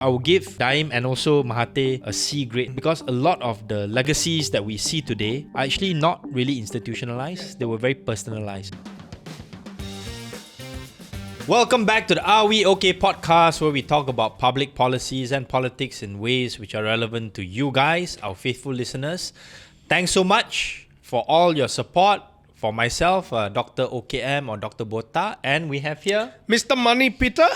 I will give Daim and also Mahathir a C grade because a lot of the legacies that we see today are actually not really institutionalized. They were very personalized. Welcome back to the Are We OK podcast, where we talk about public policies and politics in ways which are relevant to you guys, our faithful listeners. Thanks so much for all your support. For myself, Dr. OKM or Dr. Bota, and we have here Mr. Money Peter.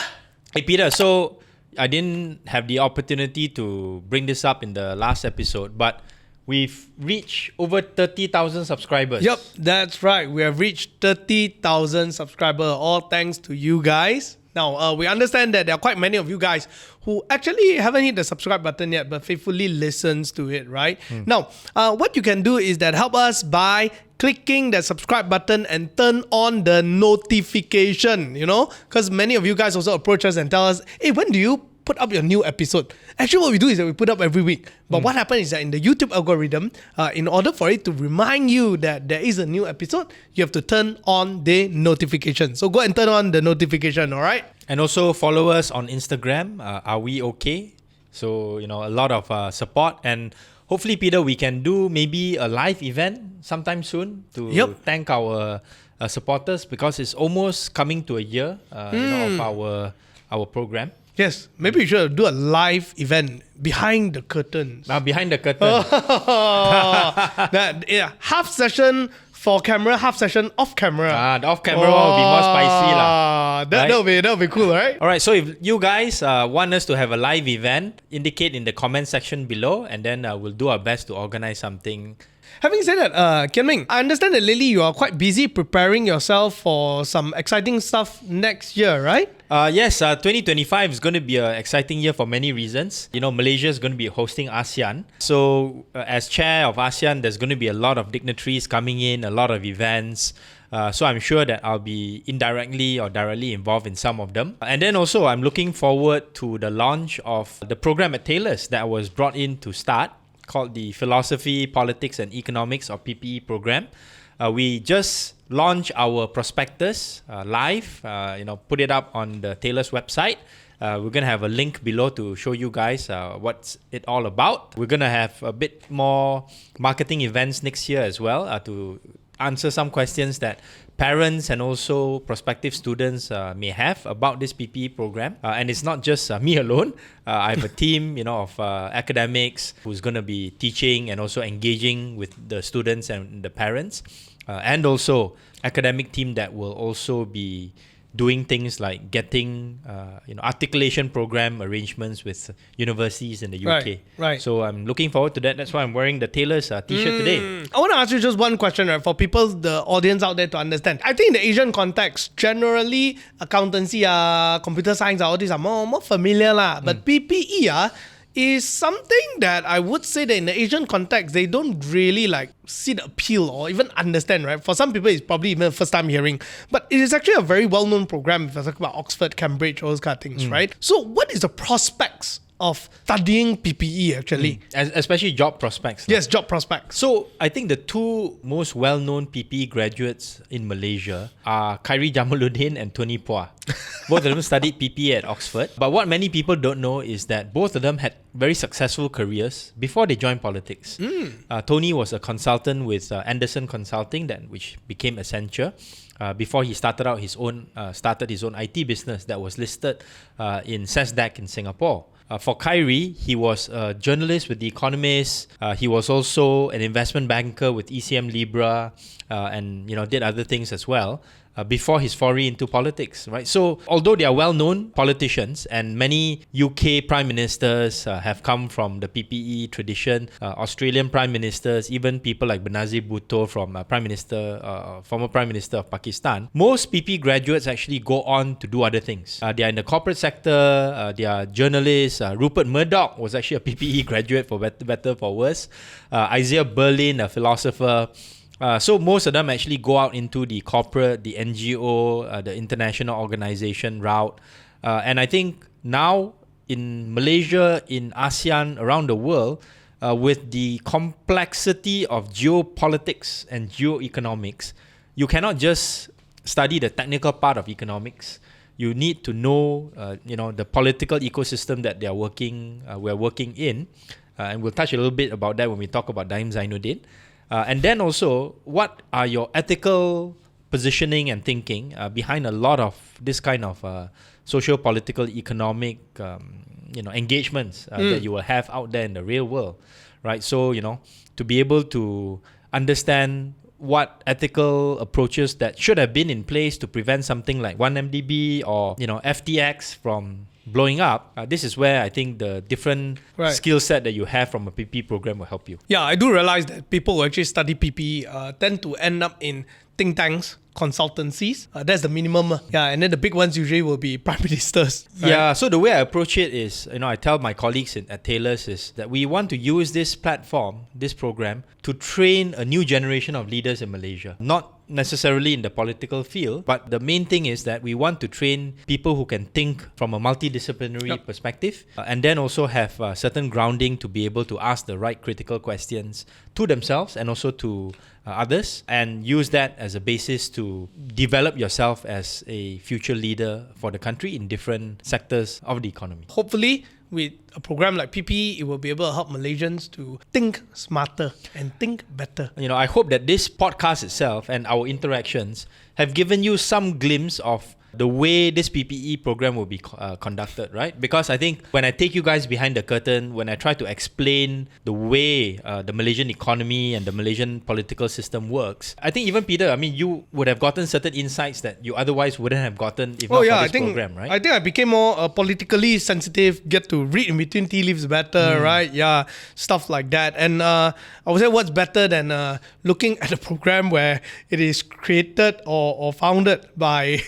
Hey Peter, so I didn't have the opportunity to bring this up in the last episode, but we've reached over 30,000 subscribers. Yep, that's right. We have reached 30,000 subscribers, all thanks to you guys. Now, we understand that there are quite many of you guys who actually haven't hit the subscribe button yet, but faithfully listens to it, right? Now, what you can do is that help us by clicking the subscribe button and turn on the notification, because many of you guys also approach us and tell us, hey, when do you put up your new episode? Actually, what we do is that we put up every week. But what happens is that in the YouTube algorithm, in order for it to remind you that there is a new episode, you have to turn on the notification. So go and turn on the notification, all right? And also follow us on Instagram. Are we okay? So, a lot of support. And hopefully, Peter, we can do maybe a live event sometime soon to thank our supporters, because it's almost coming to a year of our program. Yes, maybe we should do a live event behind the curtains. Behind the curtain. Half session for camera, half session off camera. The off camera one will be more spicy lah. That'll be cool, right? Alright, so if you guys want us to have a live event, indicate in the comment section below, and then we'll do our best to organize something. Having said that, Kian Ming, I understand that lately you are quite busy preparing yourself for some exciting stuff next year, right? Yes, 2025 is going to be an exciting year for many reasons. Malaysia is going to be hosting ASEAN. So as chair of ASEAN, there's going to be a lot of dignitaries coming in, a lot of events. So I'm sure that I'll be indirectly or directly involved in some of them. And then also I'm looking forward to the launch of the program at Taylor's that was brought in to start, called the Philosophy, Politics and Economics or PPE program. We just launched our prospectus live, put it up on the Taylor's website. We're going to have a link below to show you guys what's it all about. We're going to have a bit more marketing events next year as well to answer some questions that parents and also prospective students may have about this PPE program. And it's not just me alone. I have a team of academics who's going to be teaching and also engaging with the students and the parents. And also academic team that will also be doing things like getting articulation program arrangements with universities in the UK. Right. So I'm looking forward to that. That's why I'm wearing the Taylor's t-shirt today. I want to ask you just one question, right, for people, the audience out there to understand. I think in the Asian context, generally accountancy, computer science, all these are more familiar lah. But PPE is something that I would say that in the Asian context, they don't really see the appeal or even understand, right? For some people, it's probably even the first time hearing. But it is actually a very well-known program if I talk about Oxford, Cambridge, all those kind of things, right? So what is the prospects of studying PPE actually? Especially job prospects. Yes, job prospects. So I think the two most well-known PPE graduates in Malaysia are Khairi Jamaluddin and Tony Phua. Both of them studied PPE at Oxford. But what many people don't know is that both of them had very successful careers before they joined politics. Tony was a consultant with Anderson Consulting, which became Accenture. Before he started his own IT business that was listed in SESDAC in Singapore. For Khairi, he was a journalist with The Economist. He was also an investment banker with ECM Libra, and did other things as well. Before his foray into politics, right? So, although they are well-known politicians and many UK prime ministers have come from the PPE tradition, Australian prime ministers, even people like Benazir Bhutto from former prime minister of Pakistan, most PPE graduates actually go on to do other things. They are in the corporate sector, they are journalists. Rupert Murdoch was actually a PPE graduate, for better for worse. Isaiah Berlin, a philosopher. So most of them actually go out into the corporate, the NGO, the international organization route. And I think now in Malaysia, in ASEAN, around the world, with the complexity of geopolitics and geoeconomics, you cannot just study the technical part of economics. you need to know, the political ecosystem that we're working in. And we'll touch a little bit about that when we talk about Daim Zainuddin. And then also, what are your ethical positioning and thinking behind a lot of this kind of socio-political, economic, engagements that you will have out there in the real world, right? So, to be able to understand what ethical approaches that should have been in place to prevent something like 1MDB or, FTX from blowing up, this is where I think the different skill set that you have from a PP program will help you. Yeah, I do realize that people who actually study PP tend to end up in think tanks, consultancies. That's the minimum. Yeah, and then the big ones usually will be prime ministers. Right? Yeah, so the way I approach it is, I tell my colleagues at Taylor's is that we want to use this platform, this program, to train a new generation of leaders in Malaysia. Not necessarily in the political field, but the main thing is that we want to train people who can think from a multidisciplinary perspective, and then also have certain grounding to be able to ask the right critical questions to themselves and also to others, and use that as a basis to develop yourself as a future leader for the country in different sectors of the economy. Hopefully, with a program like PP, it will be able to help Malaysians to think smarter and think better. I hope that this podcast itself and our interactions have given you some glimpse of the way this PPE program will be conducted, right? Because I think when I take you guys behind the curtain, when I try to explain the way the Malaysian economy and the Malaysian political system works, I think even Peter, you would have gotten certain insights that you otherwise wouldn't have gotten if not for this program, right? I think I became more politically sensitive, get to read in between tea leaves better, right? Yeah, stuff like that. And I would say what's better than looking at a program where it is created or founded by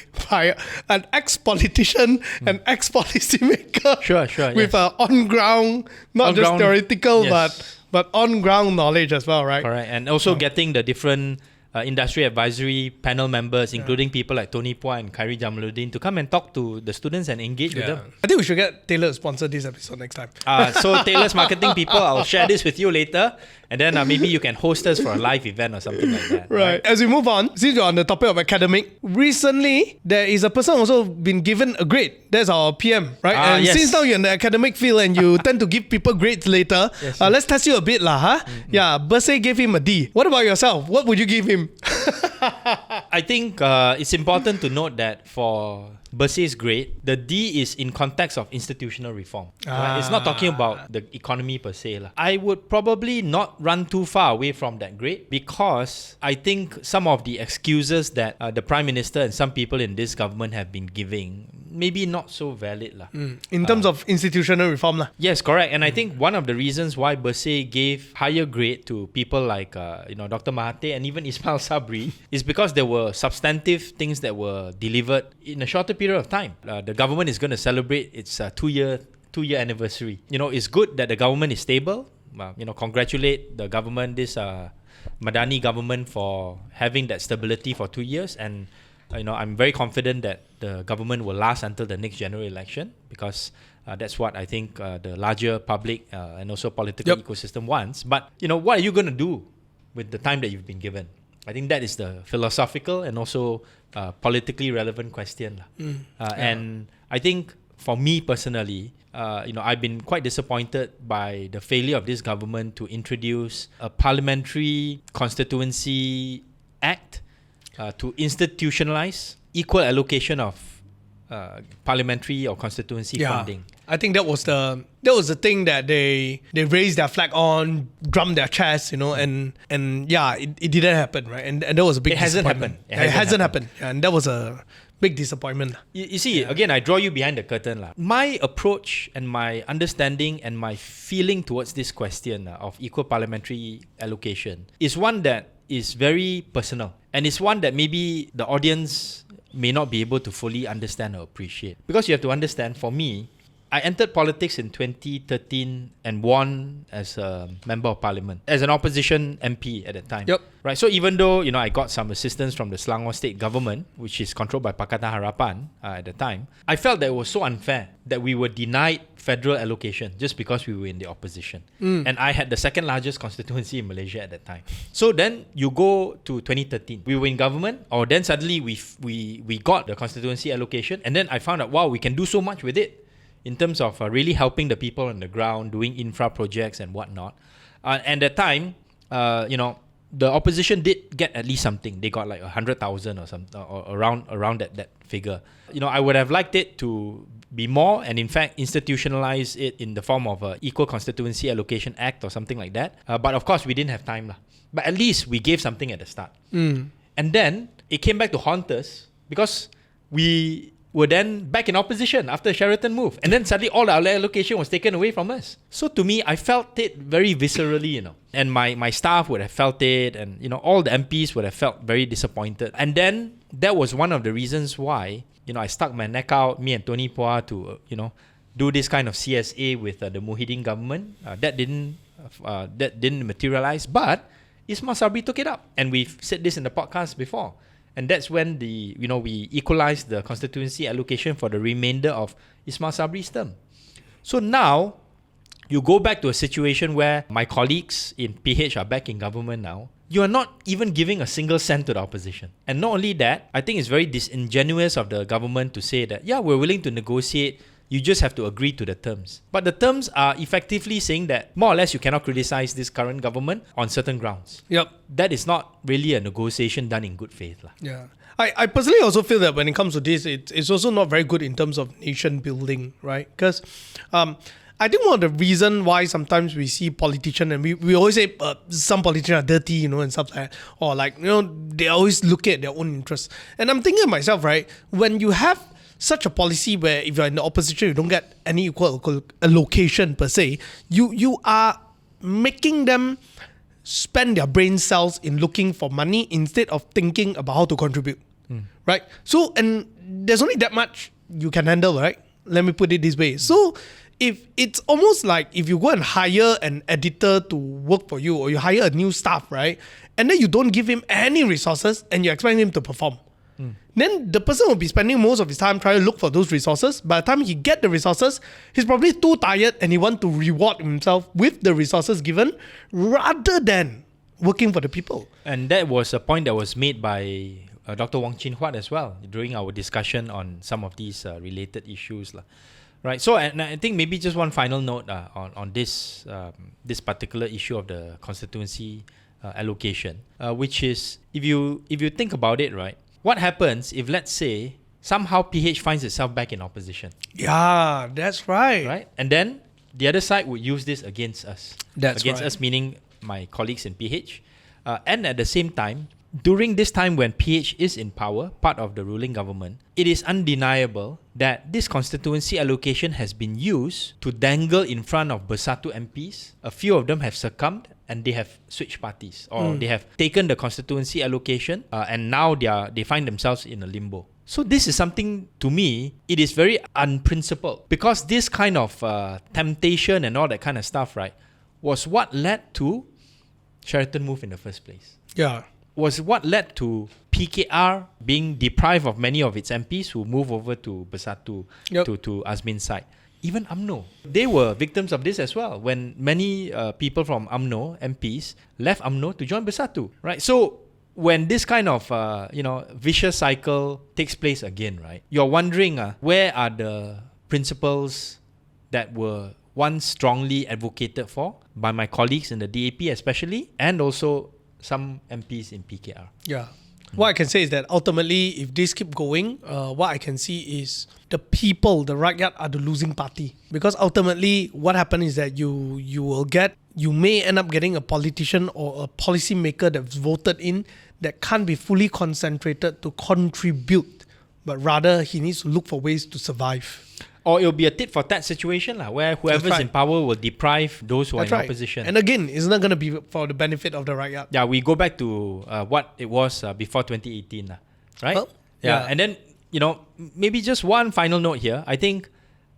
an ex-politician, an ex-policymaker, sure, with on-ground, not just theoretical, but on-ground knowledge as well, right? Correct, and also getting the different industry advisory panel members, including people like Tony Pua and Khairi Jamaluddin, to come and talk to the students and engage with them. I think we should get Taylor to sponsor this episode next time. So Taylor's marketing people, I'll share this with you later, and then maybe you can host us for a live event or something like that. Right. As we move on, since you're on the topic of academic, recently there is a person also been given a grade. That's our PM, right? And since now you're in the academic field and you tend to give people grades later, let's test you a bit lah, huh? Yeah, Bersih gave him a D. What about yourself? What would you give him? I think it's important to note that for Bersih's grade, the D is in context of institutional reform. Right? It's not talking about the economy per se. I would probably not run too far away from that grade, because I think some of the excuses that the Prime Minister and some people in this government have been giving maybe not so valid. In terms of institutional reform. Yes, correct. And I think one of the reasons why Bersih gave higher grade to people like Dr. Mahathir and even Ismail Sabri is because there were substantive things that were delivered in a shorter period of time. The government is going to celebrate its two-year anniversary. It's good that the government is stable. Congratulate the government, this Madani government, for having that stability for 2 years. And I'm very confident that the government will last until the next general election, because that's what I think the larger public and also political ecosystem wants. But what are you going to do with the time that you've been given? I think that is the philosophical and also politically relevant question. And I think for me personally, I've been quite disappointed by the failure of this government to introduce a parliamentary constituency act to institutionalize equal allocation of parliamentary or constituency funding. I think that was the thing that they raised their flag on, drummed their chest, and it didn't happen, right? And that was a big disappointment. It hasn't happened. And that was a big disappointment. You see, again, I draw you behind the curtain. My approach and my understanding and my feeling towards this question of equal parliamentary allocation is one that is very personal. And it's one that maybe the audience may not be able to fully understand or appreciate. Because you have to understand, for me, I entered politics in 2013 and won as a member of parliament, as an opposition MP at that time. Yep. Right. So even though, I got some assistance from the Selangor state government, which is controlled by Pakatan Harapan at the time, I felt that it was so unfair that we were denied federal allocation just because we were in the opposition. And I had the second largest constituency in Malaysia at that time. So then you go to 2013. We were in government, or then suddenly we got the constituency allocation, and then I found out, wow, we can do so much with it in terms of really helping the people on the ground, doing infra projects and whatnot. And at the time, the opposition did get at least something. They got like 100,000 or something, or around that figure. I would have liked it to be more, and in fact institutionalize it in the form of a Equal Constituency Allocation Act or something like that. But of course, we didn't have time. But at least we gave something at the start. And then it came back to haunt us because we were then back in opposition after Sheraton move. And then suddenly all our allocation was taken away from us. So to me, I felt it very viscerally, And my staff would have felt it, and, all the MPs would have felt very disappointed. And then that was one of the reasons why, I stuck my neck out, me and Tony Pua, to, do this kind of CSA with the Muhyiddin government. That didn't materialize, but Ismail Sabri took it up. And we've said this in the podcast before. And that's when we equalized the constituency allocation for the remainder of Ismail Sabri's term. So now, you go back to a situation where my colleagues in PH are back in government now. You are not even giving a single cent to the opposition. And not only that, I think it's very disingenuous of the government to say that, yeah, we're willing to negotiate, you just have to agree to the terms. But the terms are effectively saying that more or less you cannot criticize this current government on certain grounds. Yep. That is not really a negotiation done in good faith. Yeah. I personally also feel that when it comes to this, it's also not very good in terms of nation building, right? Because I think one of the reasons why sometimes we see politicians, and we always say some politicians are dirty, and stuff like that, or they always look at their own interests. And I'm thinking to myself, right, when you have such a policy where if you're in the opposition, you don't get any equal allocation per se, you are making them spend their brain cells in looking for money instead of thinking about how to contribute, right? So, and there's only that much you can handle, right? Let me put it this way. So, if it's almost like if you go and hire an editor to work for you, or you hire a new staff, right? And then you don't give him any resources and you expect him to perform. Then the person will be spending most of his time trying to look for those resources. By the time he get the resources, he's probably too tired and he wants to reward himself with the resources given rather than working for the people. And that was a point that was made by Dr. Wong Chin Huat as well during our discussion on some of these related issues. Right. So, and I think maybe just one final note on this particular issue of the constituency allocation, which is if you think about it, right, what happens if, let's say, somehow PH finds itself back in opposition? Yeah, that's right. Right? And then the other side would use this against us. Against us, meaning my colleagues in PH. And at the same time, during this time when PH is in power, part of the ruling government, it is undeniable that this constituency allocation has been used to dangle in front of Bersatu MPs. A few of them have succumbed and they have switched parties, or they have taken the constituency allocation and now they find themselves in a limbo. So this is something, to me, it is very unprincipled, because this kind of temptation and all that kind of stuff, right, was what led to Sheraton move in the first place. Yeah. Was what led to PKR being deprived of many of its MPs who move over to Bersatu, to Azmin's side. Even UMNO, they were victims of this as well, when many people from UMNO, MPs, left UMNO to join Bersatu, right? So when this kind of vicious cycle takes place again, right, you're wondering where are the principles that were once strongly advocated for by my colleagues in the DAP especially, and also some MPs in PKR. Yeah. What I can say is that ultimately, if this keep going, what I can see is the people, the rakyat, are the losing party. Because ultimately, what happens is that you may end up getting a politician or a policy maker that's voted in that can't be fully concentrated to contribute, but rather he needs to look for ways to survive. Or it'll be a tit for tat situation where whoever's in power will deprive those who are in opposition. And again, it's not going to be for the benefit of the rakyat. Yeah, we go back to what it was before 2018, right? Well, And then, maybe just one final note here. I think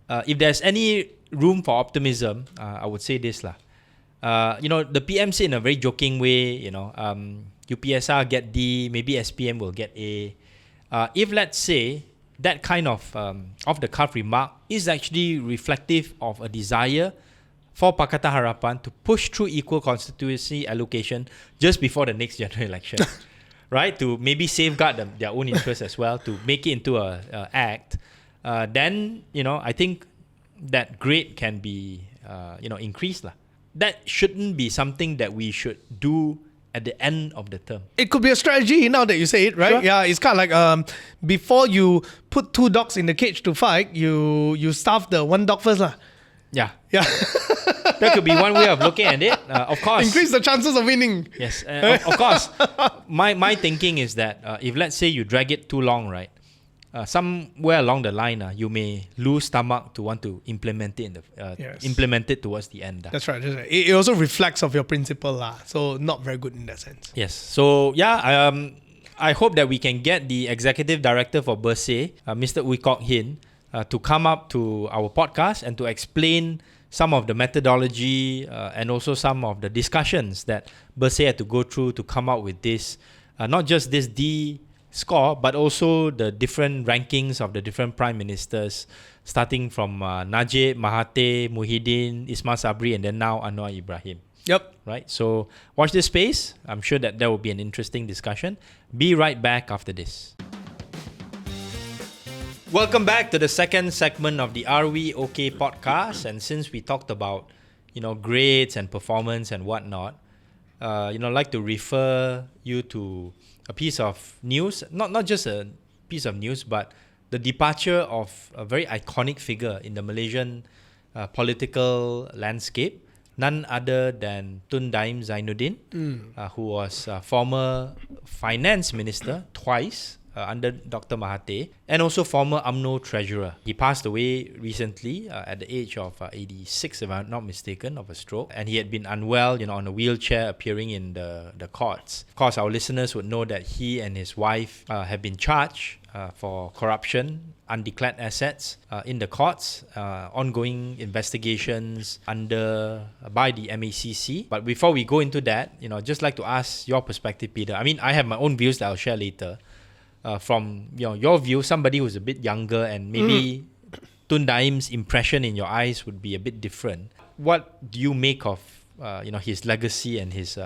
if there's any room for optimism, I would say this lah. The PM said in a very joking way, UPSR get D, maybe SPM will get A. If let's say that kind of off-the-cuff remark is actually reflective of a desire for Pakatan Harapan to push through equal constituency allocation just before the next general election, right? To maybe safeguard their own interests as well, to make it into a act, then, I think that grade can be, increased lah. That shouldn't be something that we should do at the end of the term. It could be a strategy now that you say it, right? Sure. Yeah, it's kind of like before you put two dogs in the cage to fight, you starve the one dog first lah. Yeah. Yeah. That could be one way of looking at it. Of course. Increase the chances of winning. Yes. Of course. My thinking is that if let's say you drag it too long, right? Somewhere along the line, you may lose stomach to want to implement it implement it towards the end. That's right. It also reflects of your principle lah. So not very good in that sense. Yes. So I hope that we can get the executive director for Bersih, Mr. Ui Kok Hin, to come up to our podcast and to explain some of the methodology and also some of the discussions that Bersih had to go through to come up with this, not just this D score, but also the different rankings of the different prime ministers, starting from Najib, Mahathir, Muhyiddin, Ismail Sabri, and then now Anwar Ibrahim. Yep. Right. So watch this space. I'm sure that there will be an interesting discussion. Be right back after this. Welcome back to the second segment of the Are We OK podcast. And since we talked about, grades and performance and whatnot, I'd like to refer you to a piece of news, not just a piece of news, but the departure of a very iconic figure in the Malaysian political landscape, none other than Tun Daim Zainuddin, who was former finance minister twice under Dr. Mahathir, and also former UMNO treasurer. He passed away recently at the age of 86, if I'm not mistaken, of a stroke. And he had been unwell, on a wheelchair, appearing in the courts. Of course, our listeners would know that he and his wife have been charged for corruption, undeclared assets in the courts, ongoing investigations by the MACC. But before we go into that, I'd just like to ask your perspective, Peter. I mean, I have my own views that I'll share later. From your view, somebody who's a bit younger and maybe Tun Daim's impression in your eyes would be a bit different. What do you make of his legacy and his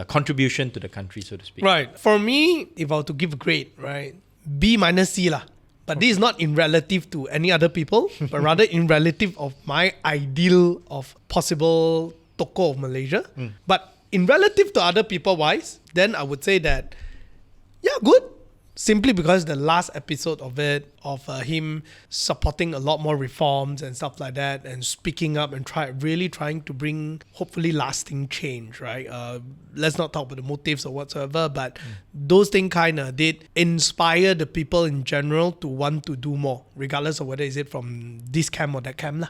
contribution to the country, so to speak? Right. For me, if I were to give a grade, right, B minus C lah. But this is not in relative to any other people, but rather in relative of my ideal of possible tokoh of Malaysia. But in relative to other people wise, then I would say that, good. Simply because the last episode of it, of him supporting a lot more reforms and stuff like that, and speaking up and really trying to bring hopefully lasting change, right? Let's not talk about the motives or whatsoever, but those things kind of did inspire the people in general to want to do more, regardless of whether is it from this camp or that camp lah.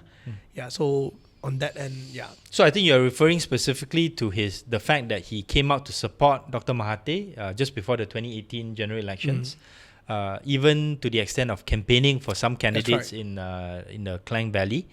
Yeah, so on that end, yeah. So I think you're referring specifically to the fact that he came out to support Dr. Mahathir just before the 2018 general elections, even to the extent of campaigning for some candidates in the Klang Valley,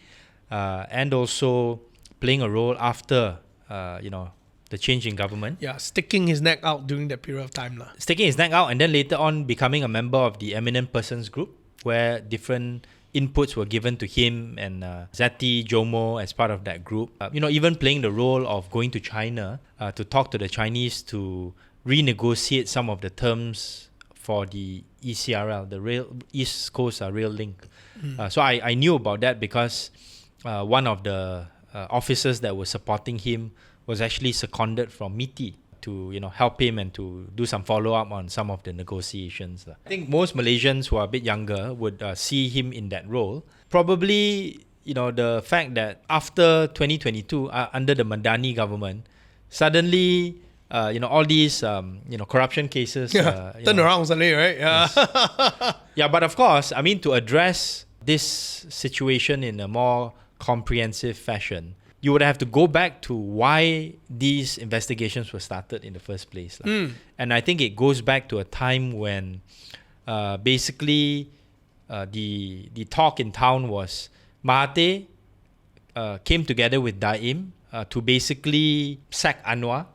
and also playing a role after the change in government. Yeah, sticking his neck out during that period of time lah. Sticking his neck out, and then later on becoming a member of the Eminent Persons Group, where different inputs were given to him and Zati Jomo as part of that group. Even playing the role of going to China to talk to the Chinese to renegotiate some of the terms for the ECRL, the Rail East Coast Rail Link. So I knew about that because one of the officers that was supporting him was actually seconded from MITI to help him and to do some follow-up on some of the negotiations. I think most Malaysians who are a bit younger would see him in that role. Probably, the fact that after 2022, under the Madani government, suddenly, all these, corruption cases... turn around suddenly, right? Yeah. Yes. Yeah, but of course, I mean, to address this situation in a more comprehensive fashion, you would have to go back to why these investigations were started in the first place. And I think it goes back to a time when basically the talk in town was Mahathir came together with Daim to basically sack Anwar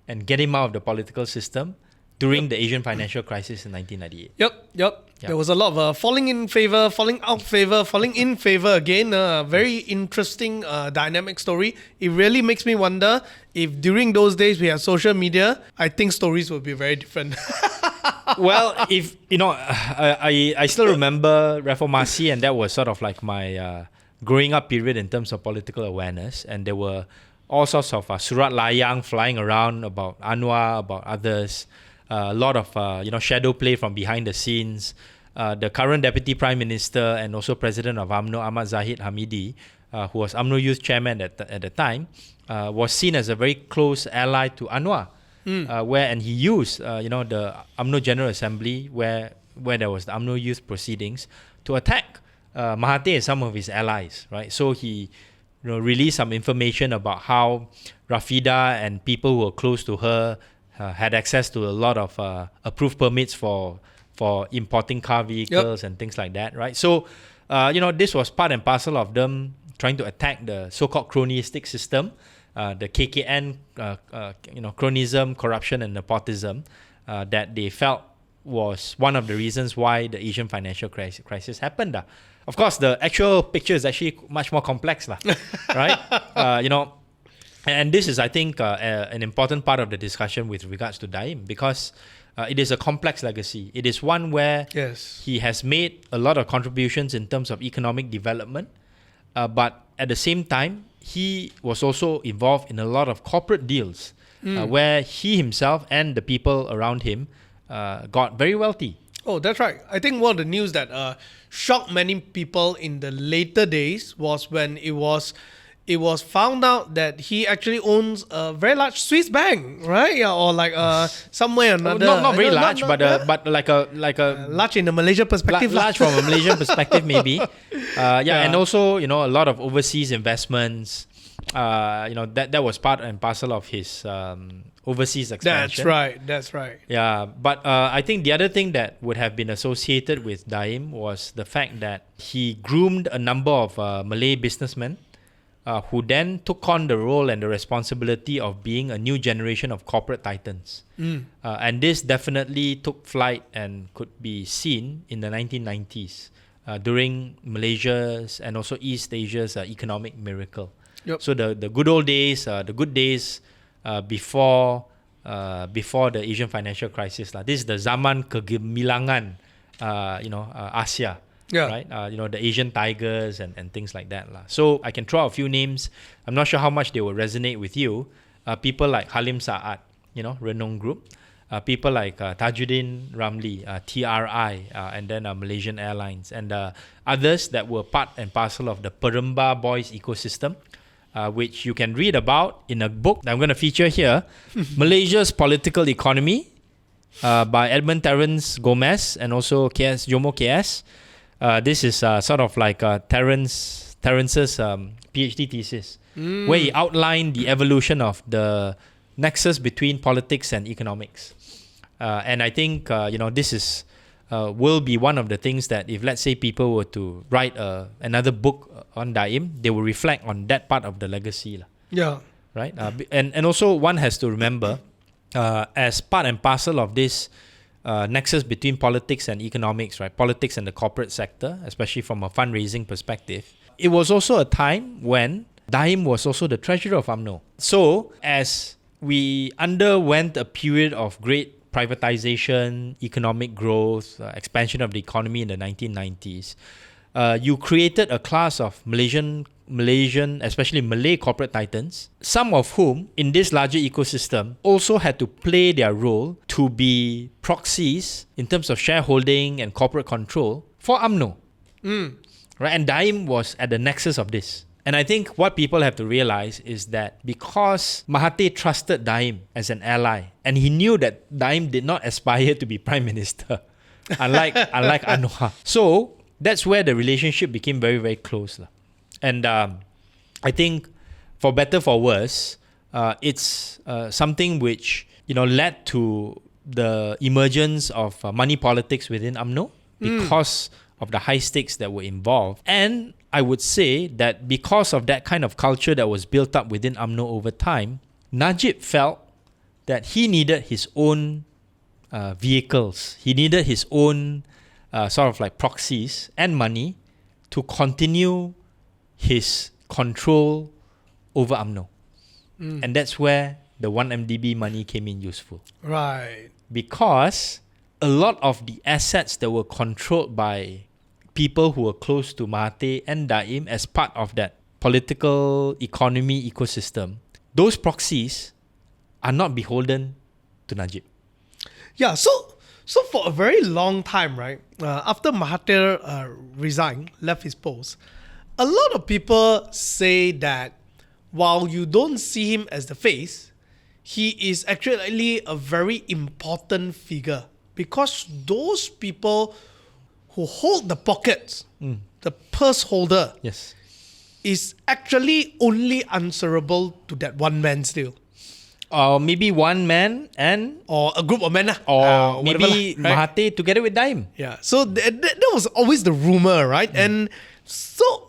and get him out of the political system during the Asian financial crisis in 1998. Yep. There was a lot of falling in favor, falling out favor, falling in favor again. Very interesting dynamic story. It really makes me wonder if during those days we had social media, I think stories would be very different. Well, if you know, I still remember Reformasi, and that was sort of like my growing up period in terms of political awareness, and there were all sorts of surat layang flying around about Anwar, about others. A lot of shadow play from behind the scenes. The current Deputy Prime Minister and also President of UMNO, Ahmad Zahid Hamidi, who was UMNO Youth Chairman at the time, was seen as a very close ally to Anwar, and he used the UMNO General Assembly where there was the UMNO Youth proceedings to attack Mahathir and some of his allies, right? So he released some information about how Rafida and people who were close to her had access to a lot of approved permits for importing car vehicles and things like that, right? So, this was part and parcel of them trying to attack the so-called cronyistic system, the KKN, cronism, corruption, and nepotism that they felt was one of the reasons why the Asian financial crisis happened. Of course, the actual picture is actually much more complex, right? And this is, I think, an important part of the discussion with regards to Daim, because it is a complex legacy. It is one where he has made a lot of contributions in terms of economic development, but at the same time, he was also involved in a lot of corporate deals where he himself and the people around him got very wealthy. Oh, that's right. I think one of the news that shocked many people in the later days was when it was found out that he actually owns a very large Swiss bank, right? Yeah, or like somewhere or another. Not very large, but like a large in the Malaysia perspective. Large from a Malaysian perspective, maybe. And also a lot of overseas investments. That was part and parcel of his overseas expansion. That's right. Yeah, but I think the other thing that would have been associated with Daim was the fact that he groomed a number of Malay businessmen who then took on the role and the responsibility of being a new generation of corporate titans. And this definitely took flight and could be seen in the 1990s during Malaysia's and also East Asia's economic miracle. Yep. So the good old days, the good days before the Asian financial crisis. This is the zaman kegemilangan, Asia. Yeah. Right? The Asian tigers and things like that. So I can throw out a few names. I'm not sure how much they will resonate with you. People like Halim Saad, Renong Group. People like Tajuddin Ramli, TRI, and then Malaysian Airlines. And others that were part and parcel of the Peremba Boys ecosystem, which you can read about in a book that I'm going to feature here, Malaysia's Political Economy, by Edmund Terence Gomez and also Jomo KS. This is sort of like Terence's PhD thesis, where he outlined the evolution of the nexus between politics and economics. And I think this is will be one of the things that if, let's say, people were to write another book on Daim, they will reflect on that part of the legacy. Yeah. Right? And also one has to remember, as part and parcel of this nexus between politics and economics, right? Politics and the corporate sector, especially from a fundraising perspective. It was also a time when Daim was also the treasurer of UMNO. So as we underwent a period of great privatization, economic growth, expansion of the economy in the 1990s, you created a class of Malaysian, especially Malay corporate titans, some of whom in this larger ecosystem also had to play their role to be proxies in terms of shareholding and corporate control for UMNO. Right? And Daim was at the nexus of this. And I think what people have to realize is that because Mahathir trusted Daim as an ally, and he knew that Daim did not aspire to be Prime Minister, unlike Anwar. So that's where the relationship became very, very close. And I think, for better for worse, it's something which led to the emergence of money politics within UMNO because of the high stakes that were involved. And I would say that because of that kind of culture that was built up within UMNO over time, Najib felt that he needed his own vehicles. He needed his own sort of like proxies and money to continue his control over UMNO. And that's where the 1MDB money came in useful. Right. Because a lot of the assets that were controlled by people who were close to Mahathir and Daim as part of that political economy ecosystem, those proxies are not beholden to Najib. Yeah, so for a very long time, right, after Mahathir resigned, left his post, a lot of people say that while you don't see him as the face, he is actually a very important figure because those people who hold the pockets, the purse holder, Yes. is actually only answerable to that one man still. Or maybe one man and Or a group of men. or Whatever maybe lah, right? Mahathir together with Daim. Yeah, so that was always the rumor, right? And so,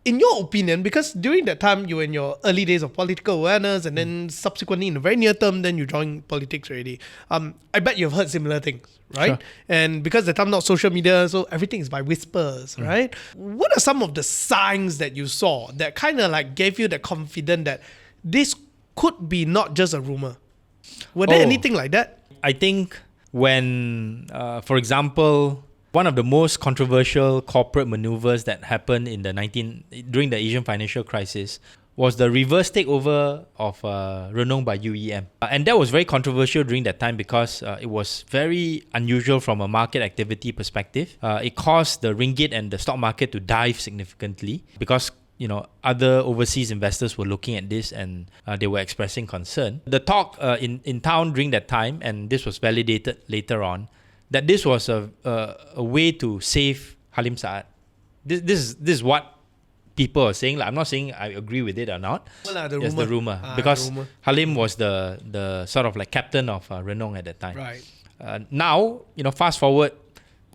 in your opinion, because during that time you were in your early days of political awareness, and then subsequently in the very near term, then you joined politics already. I bet you've heard similar things, right? Sure. And because the time not social media, so everything is by whispers, right? What are some of the signs that you saw that kind of like gave you the confidence that this could be not just a rumor? Were there Oh. anything like that? I think when, for example, one of the most controversial corporate maneuvers that happened during the Asian financial crisis was the reverse takeover of Renong by UEM. And that was very controversial during that time because it was very unusual from a market activity perspective. It caused the ringgit and the stock market to dive significantly because other overseas investors were looking at this and they were expressing concern. The talk in town during that time, and this was validated later on, that this was a way to save Halim Saad. This is what people are saying. Like, I'm not saying I agree with it or not. Well, It's the rumor. Because Halim was the sort of like captain of Renong at that time. Right. Now, fast forward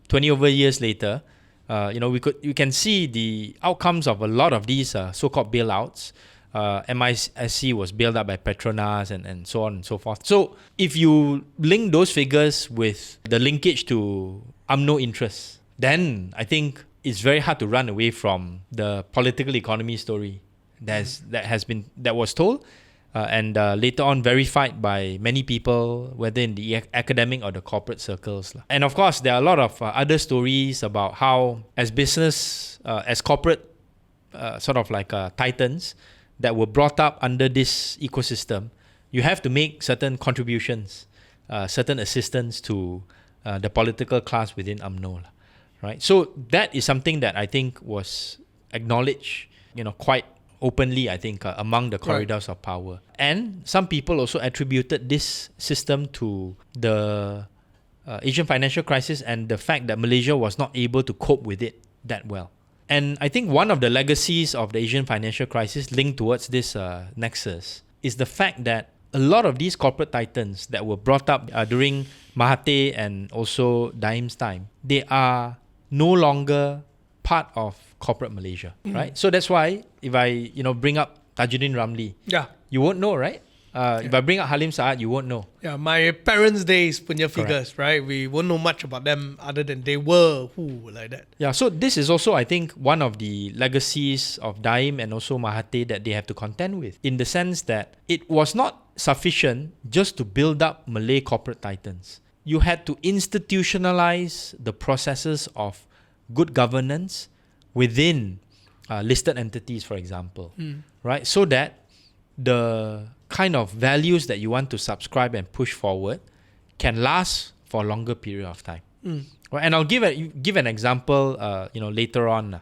20 over years later, you can see the outcomes of a lot of these so-called bailouts. MISC was bailed out by Petronas and so on and so forth. So if you link those figures with the linkage to UMNO interests, then I think it's very hard to run away from the political economy story that was told and later on verified by many people, whether in the academic or the corporate circles. And of course, there are a lot of other stories about how as corporate sort of like titans that were brought up under this ecosystem, you have to make certain contributions, certain assistance to the political class within UMNO, right? So that is something that I think was acknowledged, quite openly, I think, among the corridors of power. And some people also attributed this system to the Asian financial crisis and the fact that Malaysia was not able to cope with it that well. And I think one of the legacies of the Asian financial crisis linked towards this nexus is the fact that a lot of these corporate titans that were brought up during Mahathir and also Daim's time, they are no longer part of corporate Malaysia, right? So that's why if I bring up Tajuddin Ramli, you won't know, right? If I bring up Halim Saad, you won't know. Yeah, my parents' days punya figures, right? We won't know much about them other than they were who, like that. Yeah, so this is also, I think, one of the legacies of Daim and also Mahathir that they have to contend with, in the sense that it was not sufficient just to build up Malay corporate titans. You had to institutionalize the processes of good governance within listed entities, for example, right? So that the kind of values that you want to subscribe and push forward can last for a longer period of time. Right? And I'll give an example, later on.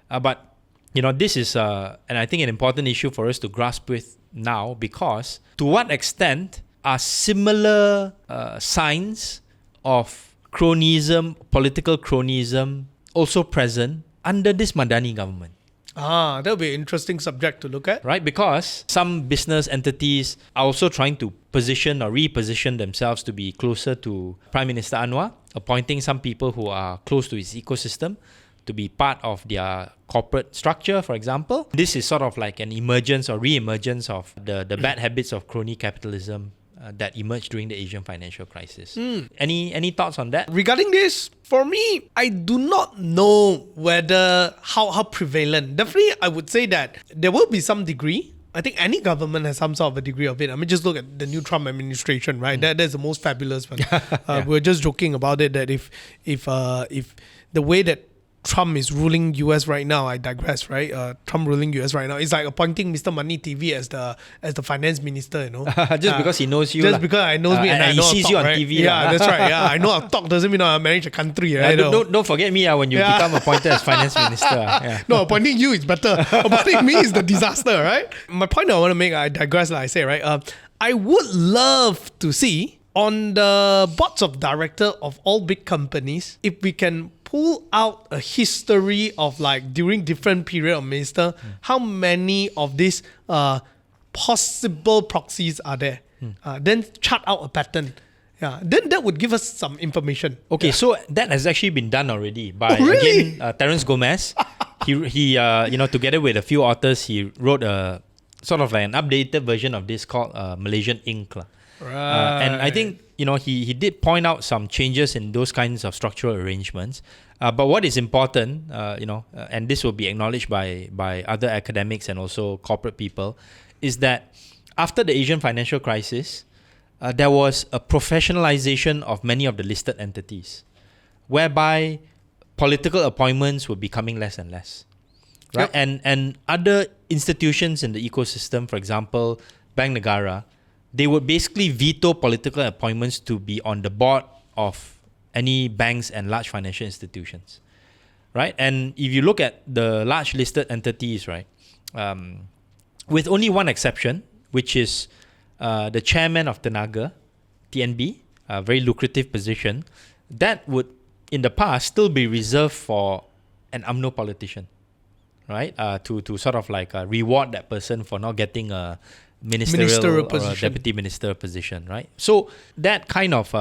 But this is, and I think an important issue for us to grasp with now, because to what extent are similar signs of cronyism, political cronyism, also present under this Madani government? That'll be an interesting subject to look at. Right, because some business entities are also trying to position or reposition themselves to be closer to Prime Minister Anwar, appointing some people who are close to his ecosystem to be part of their corporate structure, for example. This is sort of like an emergence or re-emergence of the bad habits of crony capitalism that emerged during the Asian financial crisis. Any thoughts on that? Regarding this, for me, I do not know whether how prevalent. Definitely, I would say that there will be some degree. I think any government has some sort of a degree of it. I mean, just look at the new Trump administration, right? That's the most fabulous one. We're just joking about it that if the way that Trump is ruling US right now, I digress, right? Trump ruling US right now, it's like appointing Mr. Money TV as the finance minister, you know. Just because he knows you. Just because I knows me and I he know how to sees talk, you on right? TV. Yeah, that's right. Yeah, I know how to talk doesn't mean I manage a country, right? Don't forget me when you become appointed as finance minister. Yeah. No, appointing you is better. Appointing me is the disaster, right? My point I want to make, I digress, like I say, right? I would love to see on the boards of director of all big companies, if we can pull out a history of like during different period of minister, how many of these possible proxies are there? Then chart out a pattern. Yeah, then that would give us some information. Okay, so that has actually been done already by Terence Gomez. he together with a few authors, he wrote a sort of like an updated version of this called Malaysian Inc. Right. And I think he did point out some changes in those kinds of structural arrangements. But what is important, and this will be acknowledged by other academics and also corporate people, is that after the Asian financial crisis, there was a professionalization of many of the listed entities, whereby political appointments were becoming less and less. Right? Yep. And other institutions in the ecosystem, for example, Bank Negara, they would basically veto political appointments to be on the board of any banks and large financial institutions, right? And if you look at the large listed entities, right, with only one exception, which is the chairman of Tenaga, TNB, a very lucrative position, that would, in the past, still be reserved for an UMNO politician, right? To sort of like reward that person for not getting a ministerial or a deputy minister position, right? So that kind of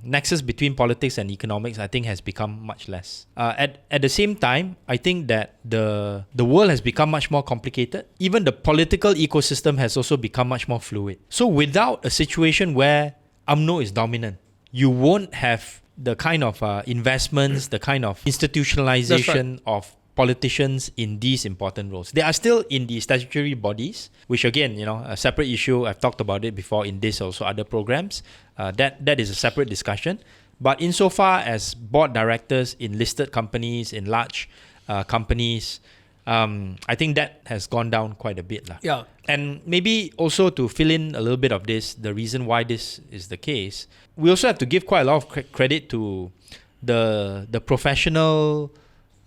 nexus between politics and economics, I think, has become much less. At the same time, I think that the world has become much more complicated. Even the political ecosystem has also become much more fluid. So without a situation where UMNO is dominant, you won't have the kind of investments, the kind of institutionalization of politicians in these important roles. They are still in the statutory bodies, which again, a separate issue. I've talked about it before in this also other programs. That is a separate discussion. But insofar as board directors in listed companies, in large companies, I think that has gone down quite a bit. Yeah. And maybe also to fill in a little bit of this, the reason why this is the case, we also have to give quite a lot of credit to the professional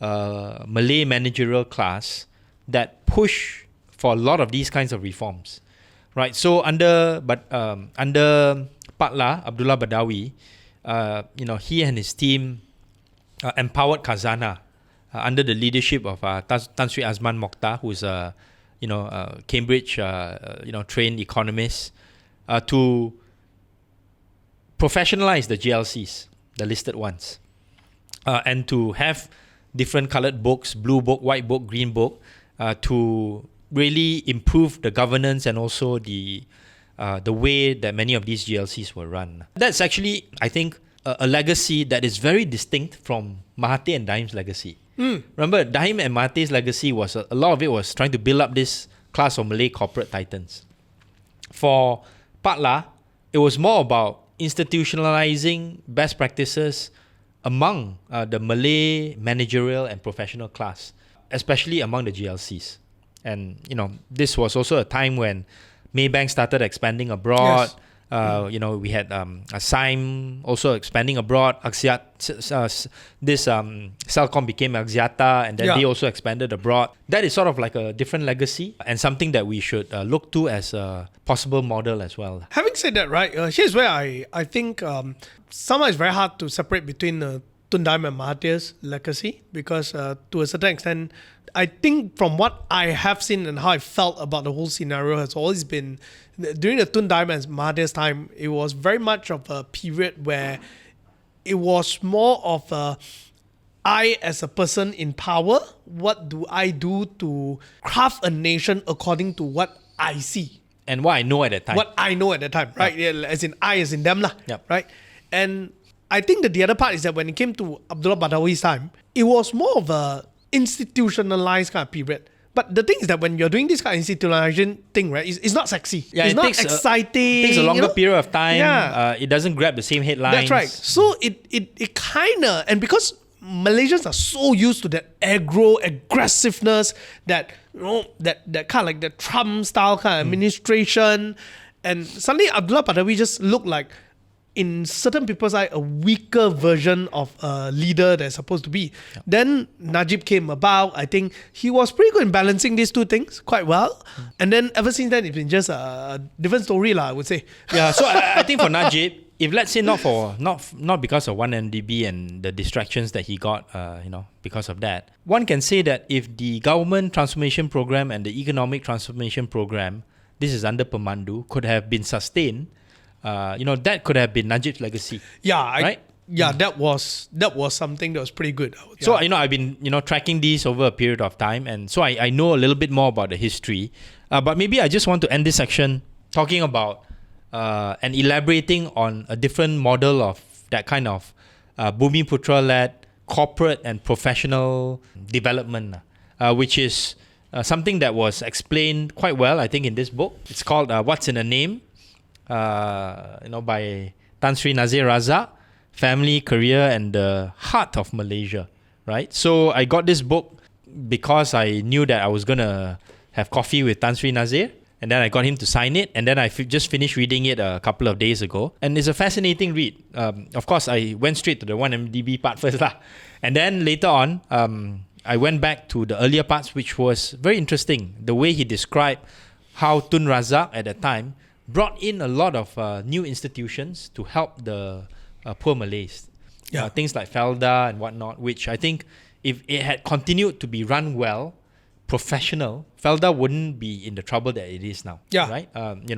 Malay managerial class that push for a lot of these kinds of reforms, right? So under Patla Abdullah Badawi, he and his team empowered Khazanah under the leadership of Tan Sri Azman Mokhtar, who's a Cambridge trained economist, to professionalize the GLCs, the listed ones, and to have different colored books, blue book, white book, green book, to really improve the governance and also the way that many of these GLCs were run. That's actually, I think, a legacy that is very distinct from Mahathir and Daim's legacy. Remember, Daim and Mahathir's legacy was, a lot of it was trying to build up this class of Malay corporate titans. For Patla, it was more about institutionalizing best practices among the Malay managerial and professional class, especially among the GLCs. And, this was also a time when Maybank started expanding abroad. Yes. We had Asime also expanding abroad. Celcom became Axiata, and then they also expanded abroad. That is sort of like a different legacy and something that we should look to as a possible model as well. Having said that, right, here's where I think somehow it's very hard to separate between Tun Daim and Mahathir's legacy, because to a certain extent, I think from what I have seen and how I felt about the whole scenario has always been, during the Tun Daim and Mahathir's time, it was very much of a period where it was more of I, as a person in power, what do I do to craft a nation according to what I see? And what I know at that time. What I know at the time, right? Yeah, as in I, as in them lah, Yep. right? And I think that the other part is that when it came to Abdullah Badawi's time, it was more of a institutionalized kind of period. But the thing is that when you're doing this kind of institutionalization thing, right, it's not sexy. Yeah, it's it not takes exciting. It takes a longer period of time. Yeah. It doesn't grab the same headlines. That's right. So it kind of, and because Malaysians are so used to that aggressiveness, that that kind of like the Trump style kind of administration, and suddenly Abdullah Badawi just looked like, in certain people's eye, a weaker version of a leader they're supposed to be. Yep. Then Najib came about. I think he was pretty good in balancing these two things quite well. And then ever since then, it's been just a different story, I would say. Yeah, so I think for Najib, if let's say not because of 1MDB and the distractions that he got, because of that, one can say that if the government transformation program and the economic transformation program, this is under Pemandu, could have been sustained, that could have been Najib's legacy. Yeah, right? That was something that was pretty good. Yeah. So I've been tracking these over a period of time, and so I know a little bit more about the history. But maybe I just want to end this section talking about and elaborating on a different model of that kind of Bumiputra-led corporate and professional development, which is something that was explained quite well, I think, in this book. It's called What's in a Name, by Tan Sri Nazir Razak, Family, Career and the Heart of Malaysia, right? So I got this book because I knew that I was going to have coffee with Tan Sri Nazir, and then I got him to sign it, and then I just finished reading it a couple of days ago, and it's a fascinating read. Of course, I went straight to the 1MDB part first, and then later on, I went back to the earlier parts, which was very interesting. The way he described how Tun Razak at that time brought in a lot of new institutions to help the poor Malays. Yeah. Things like Felda and whatnot, which I think if it had continued to be run well, professional, Felda wouldn't be in the trouble that it is now. Yeah. Right?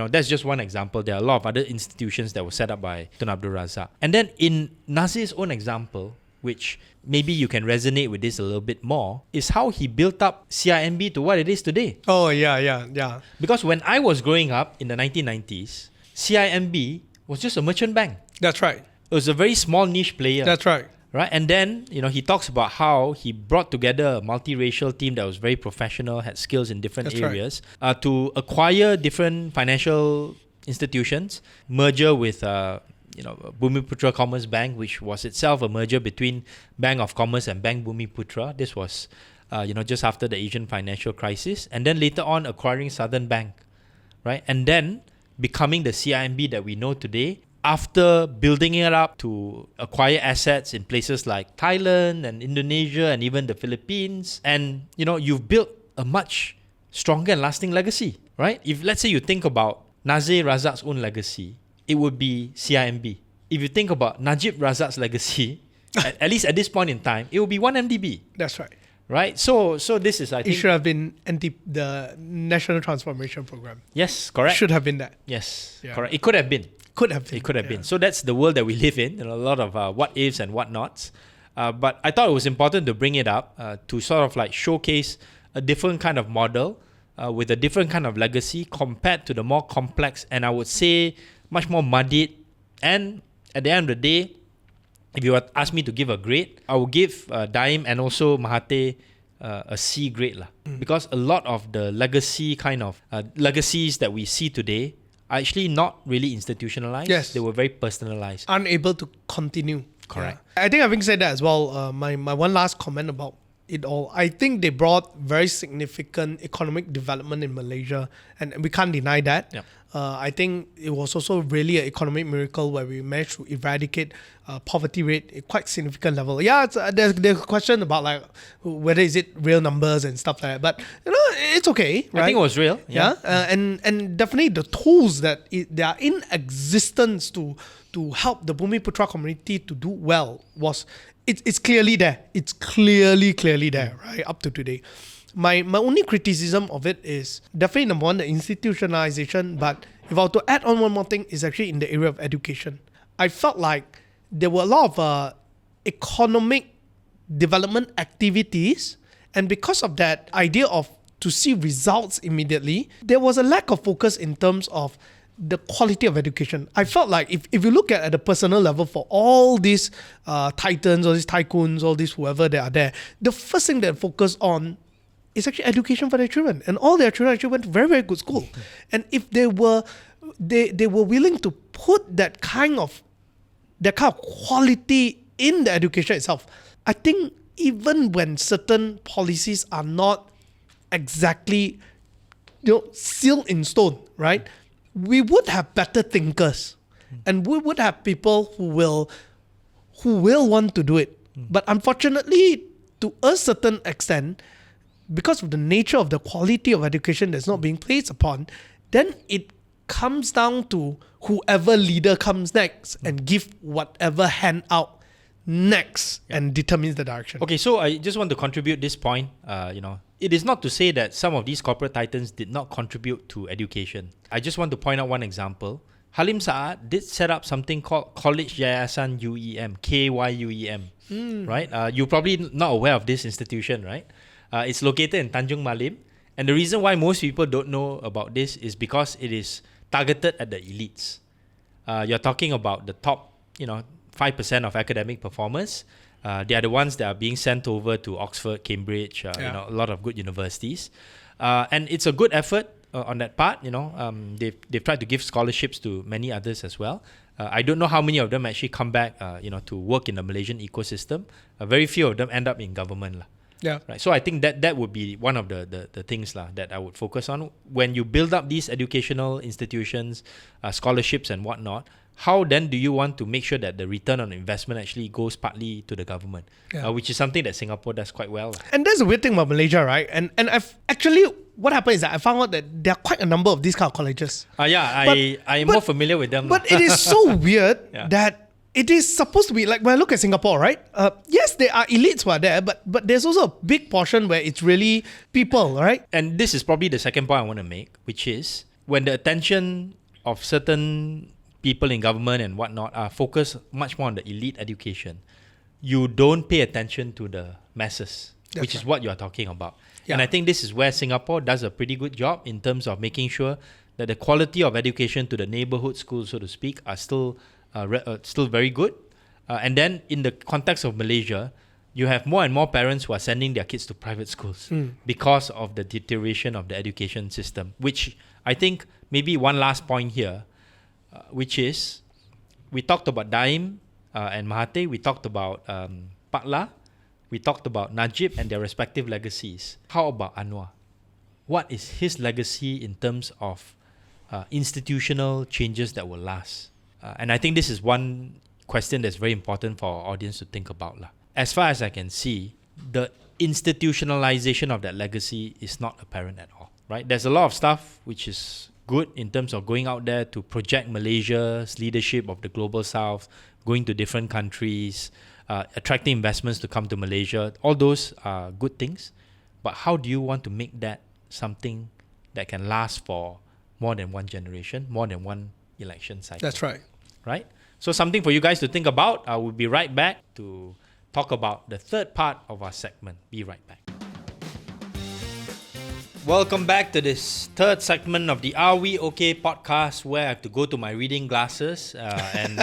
That's just one example. There are a lot of other institutions that were set up by Tun Abdul Razak. And then in Nazir's own example, which maybe you can resonate with this a little bit more, is how he built up CIMB to what it is today. Oh, yeah. Because when I was growing up in the 1990s, CIMB was just a merchant bank. That's right. It was a very small niche player. That's right. Right? And then, he talks about how he brought together a multiracial team that was very professional, had skills in different That's areas, to acquire different financial institutions, merger with Bumiputra Commerce Bank, which was itself a merger between Bank of Commerce and Bank Bumiputra. This was, just after the Asian financial crisis. And then later on acquiring Southern Bank, right? And then becoming the CIMB that we know today, after building it up to acquire assets in places like Thailand and Indonesia and even the Philippines. And, you've built a much stronger and lasting legacy, right? If let's say you think about Nazir Razak's own legacy, it would be CIMB. If you think about Najib Razak's legacy, at least at this point in time, it would be 1MDB. That's right. Right? So this is, I think... It should have been the National Transformation Program. Yes, correct. Should have been that. Yes, Yeah. correct. It could have been. It could have been. So that's the world that we live in, a lot of what ifs and what nots. But I thought it was important to bring it up to sort of like showcase a different kind of model with a different kind of legacy compared to the more complex and I would say much more muddied. And at the end of the day, if you ask me to give a grade, I would give Daim and also Mahathir a C grade because a lot of the legacy kind of legacies that we see today are actually not really institutionalized. Yes. They were very personalized. Unable to continue. Correct. Yeah. I think having said that as well, my one last comment about it all, I think they brought very significant economic development in Malaysia, and we can't deny that. Yep. I think it was also really an economic miracle where we managed to eradicate poverty rate at quite significant level. Yeah, there's a question about like whether is it real numbers and stuff like that, but it's okay, right? I think it was real. Yeah, and definitely the tools that they are in existence to help the Bumiputra community to do well it's clearly there. It's clearly there, right, up to today. My only criticism of it is definitely number one, the institutionalization, but if I were to add on one more thing, is actually in the area of education. I felt like there were a lot of economic development activities. And because of that idea of to see results immediately, there was a lack of focus in terms of the quality of education. I felt like if you look at a personal level for all these titans, all these tycoons, all these whoever they are there, the first thing they focus on is actually education for their children. And all their children actually went to very, very good school. And if they were willing to put that kind of quality in the education itself, I think even when certain policies are not exactly sealed in stone, right? We would have better thinkers, and we would have people who will want to do it. But unfortunately, to a certain extent, because of the nature of the quality of education that's not being placed upon, then it comes down to whoever leader comes next and give whatever handout next and determines the direction. Okay, so I just want to contribute this point. It is not to say that some of these corporate titans did not contribute to education. I just want to point out one example. Halim Saad did set up something called College Yayasan UEM, KYUEM, right? You're probably not aware of this institution, right? It's located in Tanjung Malim. And the reason why most people don't know about this is because it is targeted at the elites. You're talking about the top, 5% of academic performers. They are the ones that are being sent over to Oxford, Cambridge, a lot of good universities. And it's a good effort on that part. They've tried to give scholarships to many others as well. I don't know how many of them actually come back, to work in the Malaysian ecosystem. Very few of them end up in government. Yeah. Right. So I think that would be one of the things that I would focus on. When you build up these educational institutions, scholarships and whatnot, how then do you want to make sure that the return on investment actually goes partly to the government, which is something that Singapore does quite well. And that's the weird thing about Malaysia, right? And I've actually, what happened is that I found out that there are quite a number of these kind of colleges. I'm more familiar with them. But it is so weird that it is supposed to be like, when I look at Singapore, right? Yes, there are elites who are there, but there's also a big portion where it's really people, right? And this is probably the second point I want to make, which is when the attention of certain people in government and whatnot are focused much more on the elite education, you don't pay attention to the masses, which is what you're talking about. Yeah. And I think this is where Singapore does a pretty good job in terms of making sure that the quality of education to the neighborhood schools, so to speak, are still very good. And then in the context of Malaysia, you have more and more parents who are sending their kids to private schools because of the deterioration of the education system, which I think maybe one last point here, which is we talked about Daim and Mahathir, we talked about Pakla, we talked about Najib and their respective legacies. How about Anwar? What is his legacy in terms of institutional changes that will last? And I think this is one question that's very important for our audience to think about. As far as I can see, the institutionalization of that legacy is not apparent at all, right? There's a lot of stuff which is good in terms of going out there to project Malaysia's leadership of the global south, going to different countries, attracting investments to come to Malaysia. All those are good things. But how do you want to make that something that can last for more than one generation, more than one election cycle? That's right. Right? So something for you guys to think about. I will be right back to talk about the third part of our segment. Be right back. Welcome back to this third segment of the Are We OK podcast, where I have to go to my reading glasses and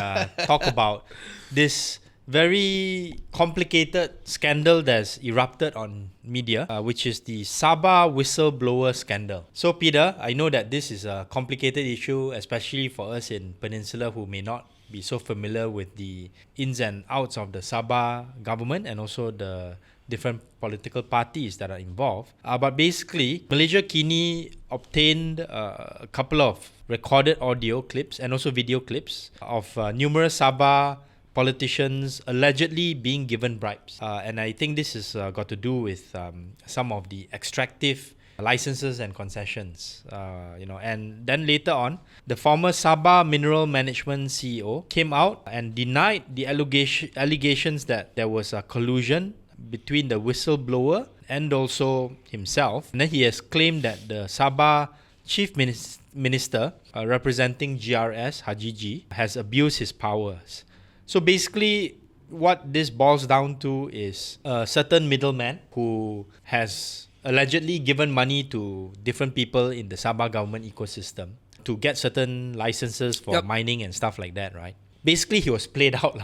talk about this very complicated scandal that's erupted on media, which is the Sabah Whistleblower scandal. So Peter, I know that this is a complicated issue, especially for us in Peninsula who may not be so familiar with the ins and outs of the Sabah government and also the different political parties that are involved. But basically, Malaysia Kini obtained a couple of recorded audio clips and also video clips of numerous Sabah politicians allegedly being given bribes. And I think this has got to do with some of the extractive licenses and concessions. And then later on, the former Sabah Mineral Management CEO came out and denied the allegations that there was a collusion between the whistleblower and also himself. And then he has claimed that the Sabah Chief Minister representing GRS, Haji G, has abused his powers. So basically, what this boils down to is a certain middleman who has allegedly given money to different people in the Sabah government ecosystem to get certain licenses for mining and stuff like that, right? Basically, he was played out.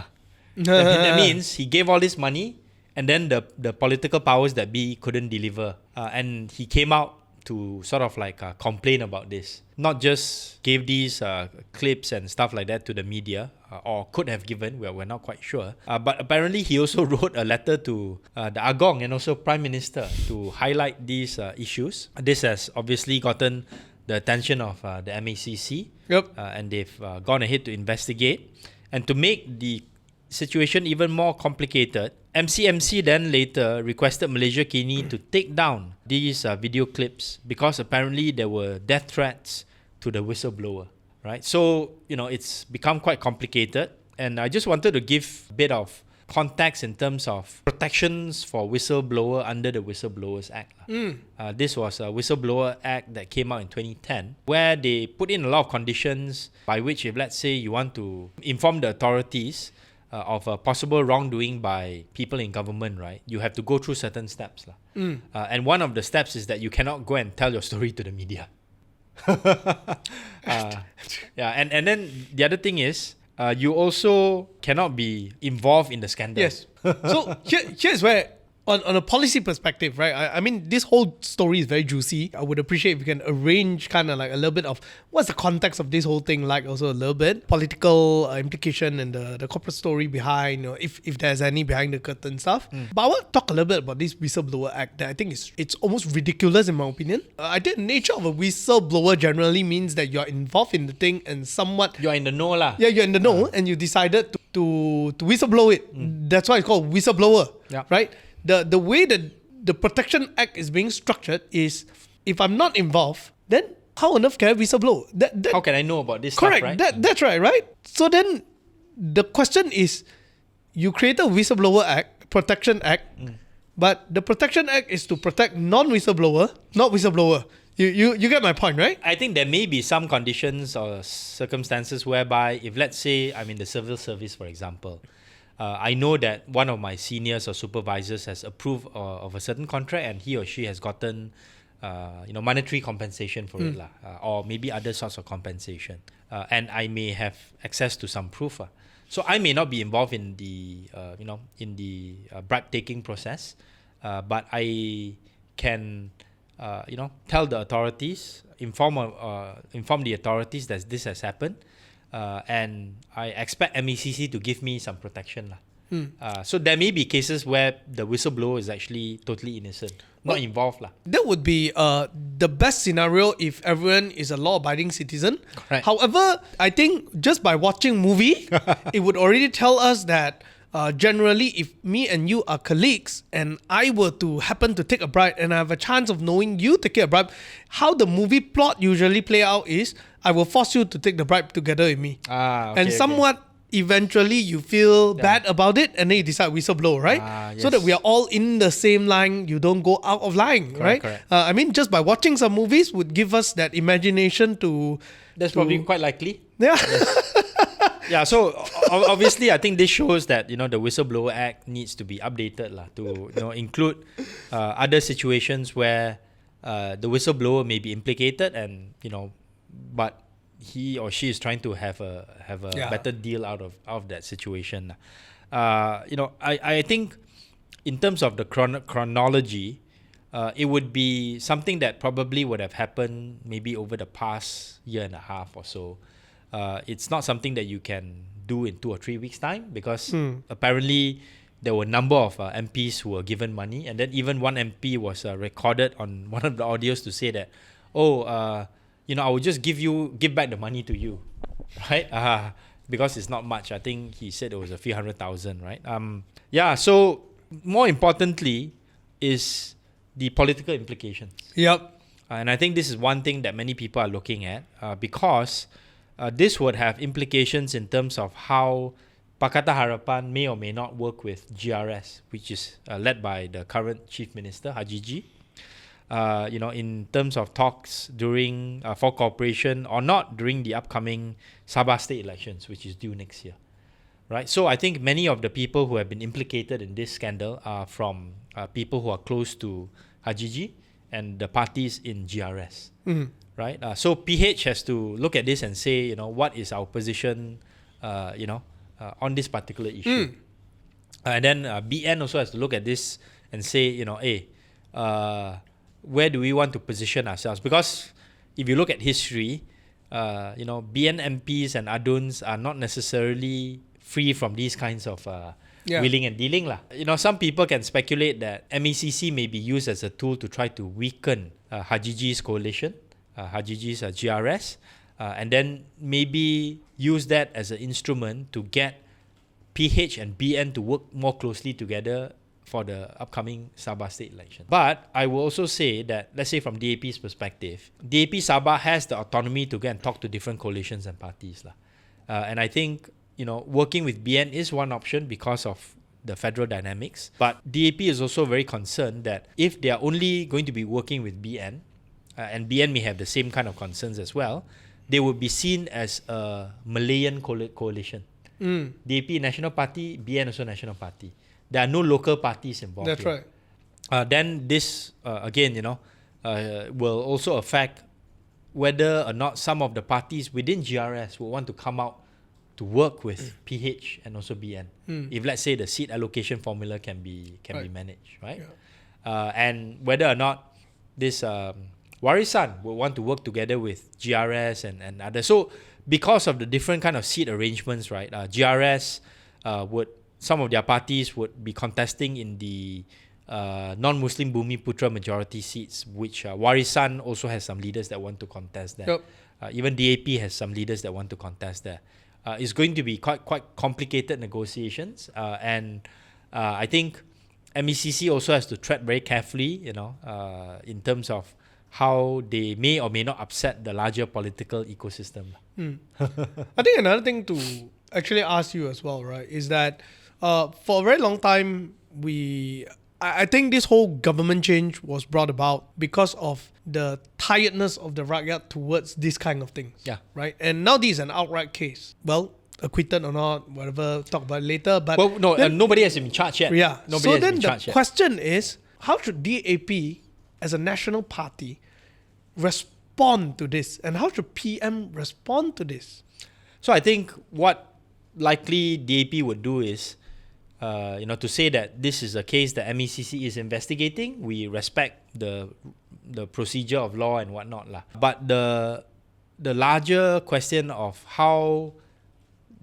That means he gave all this money and then the political powers that be couldn't deliver. And he came out to sort of like complain about this. Not just gave these clips and stuff like that to the media, or could have given, we're not quite sure. But apparently he also wrote a letter to the Agong and also Prime Minister to highlight these issues. This has obviously gotten the attention of the MACC, and they've gone ahead to investigate. And to make the situation even more complicated, MCMC then later requested Malaysia Kini to take down these video clips because apparently there were death threats to the whistleblower, right? So, it's become quite complicated, and I just wanted to give a bit of context in terms of protections for whistleblower under the Whistleblowers Act. This was a Whistleblower Act that came out in 2010, where they put in a lot of conditions by which, if let's say you want to inform the authorities of a possible wrongdoing by people in government, right, you have to go through certain steps. And one of the steps is that you cannot go and tell your story to the media. And then the other thing is, you also cannot be involved in the scandal. Yes. So here's where, on a policy perspective, right? I mean, this whole story is very juicy. I would appreciate if you can arrange kind of like a little bit of what's the context of this whole thing, like also a little bit political implication and the corporate story behind, if there's any behind the curtain stuff. But I want to talk a little bit about this Whistleblower Act that I think it's almost ridiculous in my opinion. I think the nature of a whistleblower generally means that you're involved in the thing and somewhat... You're in the know lah. Yeah, you're in the know and you decided to whistleblow it. That's why it's called whistleblower, right? The way that the Protection Act is being structured is, if I'm not involved, then how on earth can I whistleblow? How can I know about this correct, stuff, right? That's right? So then the question is, you create a Whistleblower Act, Protection Act, but the Protection Act is to protect non-whistleblower, not whistleblower. You get my point, right? I think there may be some conditions or circumstances whereby, if let's say I'm in the civil service, for example, I know that one of my seniors or supervisors has approved of a certain contract and he or she has gotten monetary compensation for it, or maybe other sorts of compensation. And I may have access to some proof. So I may not be involved in the bribe taking process, but I can tell the authorities, inform the authorities that this has happened. And I expect MACC to give me some protection. So there may be cases where the whistleblower is actually totally innocent, not involved. That would be the best scenario if everyone is a law-abiding citizen. Correct. However, I think just by watching movie, it would already tell us that generally, if me and you are colleagues and I were to happen to take a bribe and I have a chance of knowing you taking a bribe, how the movie plot usually play out is I will force you to take the bribe together with me. And somewhat eventually you feel bad about it and then you decide whistleblower, right? Yes. So that we are all in the same line, you don't go out of line, right? Correct. I mean, just by watching some movies would give us that imagination to... That's probably quite likely. Yeah. Yeah, so obviously I think this shows that the Whistleblower Act needs to be updated to include other situations where the whistleblower may be implicated and but he or she is trying to have a better deal out of that situation. I think in terms of the chronology, it would be something that probably would have happened maybe over the past year and a half or so. It's not something that you can do in 2 or 3 weeks' time because apparently there were a number of MPs who were given money, and then even one MP was recorded on one of the audios to say that, I will just give back the money to you, right? Because it's not much. I think he said it was a few 100,000, right? So more importantly is the political implications. Yep. And I think this is one thing that many people are looking at because this would have implications in terms of how Pakatan Harapan may or may not work with GRS, which is led by the current Chief Minister, Haji G. In terms of talks during for cooperation or not during the upcoming Sabah state elections, which is due next year. right? So I think many of the people who have been implicated in this scandal are from people who are close to Hajiji and the parties in GRS, right? So PH has to look at this and say, what is our position, on this particular issue. And then BN also has to look at this and say, hey, where do we want to position ourselves? Because if you look at history, BN MPs and Aduns are not necessarily free from these kinds of wheeling and dealing. Some people can speculate that MECC may be used as a tool to try to weaken Hajiji's coalition, Hajiji's GRS, and then maybe use that as an instrument to get PH and BN to work more closely together for the upcoming Sabah state election. But I will also say that, let's say from DAP's perspective, DAP Sabah has the autonomy to go and talk to different coalitions and parties. And I think, working with BN is one option because of the federal dynamics. But DAP is also very concerned that if they are only going to be working with BN, and BN may have the same kind of concerns as well, they would be seen as a Malayan coalition. DAP National Party, BN also National Party. There are no local parties involved. That's here. right. Then this, again, will also affect whether or not some of the parties within GRS will want to come out to work with PH and also BN. If, let's say, the seat allocation formula can be managed, right? Yeah. And whether or not this Warisan will want to work together with GRS and others. So because of the different kind of seat arrangements, right? GRS some of their parties would be contesting in the non-Muslim Bumi Putra majority seats, which Warisan also has some leaders that want to contest there. Yep. Even DAP has some leaders that want to contest there. It's going to be quite complicated negotiations, and I think MECC also has to tread very carefully, in terms of how they may or may not upset the larger political ecosystem. I think another thing to actually ask you as well, right, is that for a very long time, I think this whole government change was brought about because of the tiredness of the rakyat towards this kind of things. Yeah. Right? And now this is an outright case. Well, acquitted or not, whatever, talk about it later. But nobody has been charged yet. Yeah. Nobody so has then been charged the yet. question is, how should DAP as a national party respond to this? And how should PM respond to this? So I think what likely DAP would do is, to say that this is a case that MECC is investigating. We respect the procedure of law and whatnot. But the larger question of how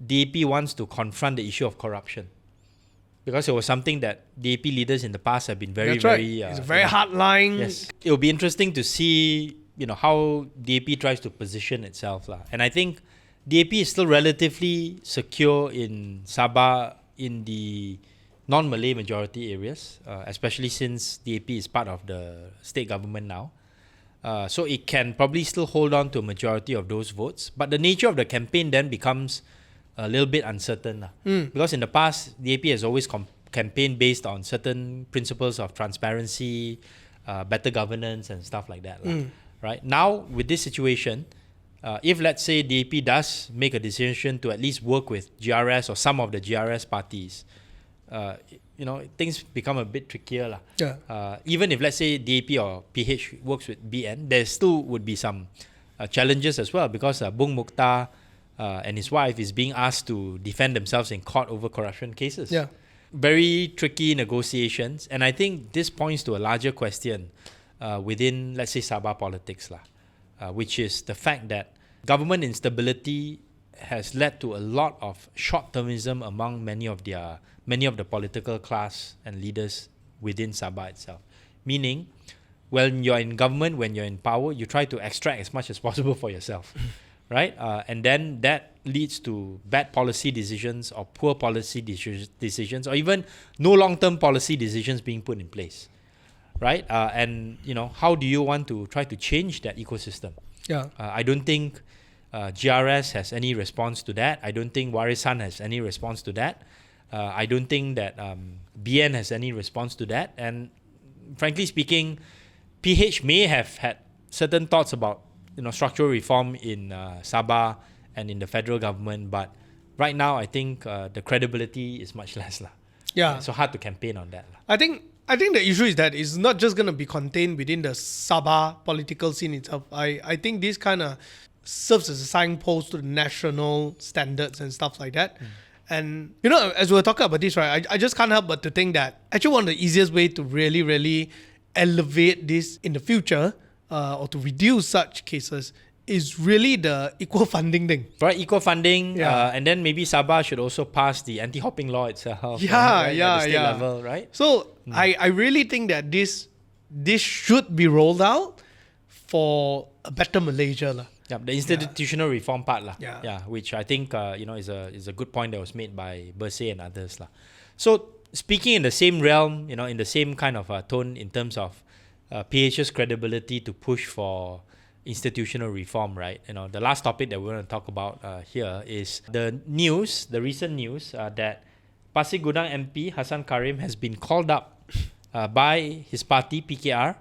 DAP wants to confront the issue of corruption, because it was something that DAP leaders in the past have been very, That's right. very... it's very hard line. Yes. It will be interesting to see, how DAP tries to position itself. And I think DAP is still relatively secure in Sabah in the non-Malay majority areas, especially since DAP is part of the state government now. So it can probably still hold on to a majority of those votes. But the nature of the campaign then becomes a little bit uncertain. Because in the past, DAP has always campaigned based on certain principles of transparency, better governance and stuff like that. Right? Now, with this situation, if let's say DAP does make a decision to at least work with GRS or some of the GRS parties, things become a bit trickier. Yeah. Even if let's say DAP or PH works with BN, there still would be some challenges as well, because Bung Mukhtar and his wife is being asked to defend themselves in court over corruption cases. Yeah. Very tricky negotiations, and I think this points to a larger question within, let's say, Sabah politics, which is the fact that government instability has led to a lot of short-termism among many of the political class and leaders within Sabah itself. Meaning, when you're in government, when you're in power, you try to extract as much as possible for yourself, right? And then that leads to bad policy decisions or poor policy decisions, or even no long-term policy decisions being put in place, right? And how do you want to try to change that ecosystem? Yeah. I don't think GRS has any response to that. I don't think Warisan has any response to that. I don't think that BN has any response to that. And frankly speaking, PH may have had certain thoughts about structural reform in Sabah and in the federal government, but right now I think the credibility is much less lah. Yeah. So hard to campaign on that lah. I think the issue is that it's not just going to be contained within the Sabah political scene itself. I think this kind of serves as a signpost to the national standards and stuff like that. And, you know, as we were talking about this, right, I just can't help but to think that actually one of the easiest way to really, really elevate this in the future or to reduce such cases is really the equal funding thing. Right, equal funding, Yeah. and then maybe Sabah should also pass the anti-hopping law itself. Yeah, right, yeah, at the state yeah. level, right? So I really think that this should be rolled out for a better Malaysia lah. Yeah, the institutional reform part lah. Yeah. Which I think is a good point that was made by Bersih and others lah. So speaking in the same realm, in the same kind of tone in terms of PH's credibility to push for institutional reform, right? The last topic that we're going to talk about here is the recent news that Pasir Gudang MP Hassan Karim has been called up by his party PKR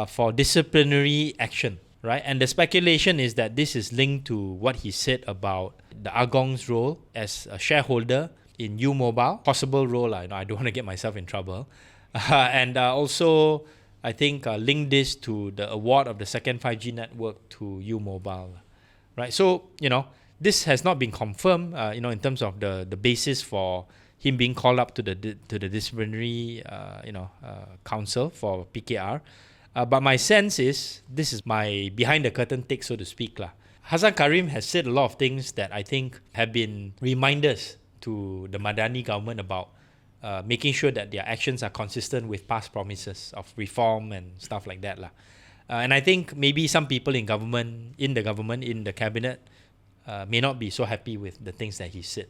for disciplinary action, right? And the speculation is that this is linked to what he said about the Agong's role as a shareholder in U Mobile, possible role. I don't want to get myself in trouble, and also I think link this to the award of the second 5G network to U Mobile, right? So this has not been confirmed, in terms of the basis for him being called up to the disciplinary, council for PKR. But my sense is, this is my behind the curtain take, so to speak, lah. Hassan Karim has said a lot of things that I think have been reminders to the Madani government about making sure that their actions are consistent with past promises of reform and stuff like that lah. And I think maybe some people in the cabinet, may not be so happy with the things that he said,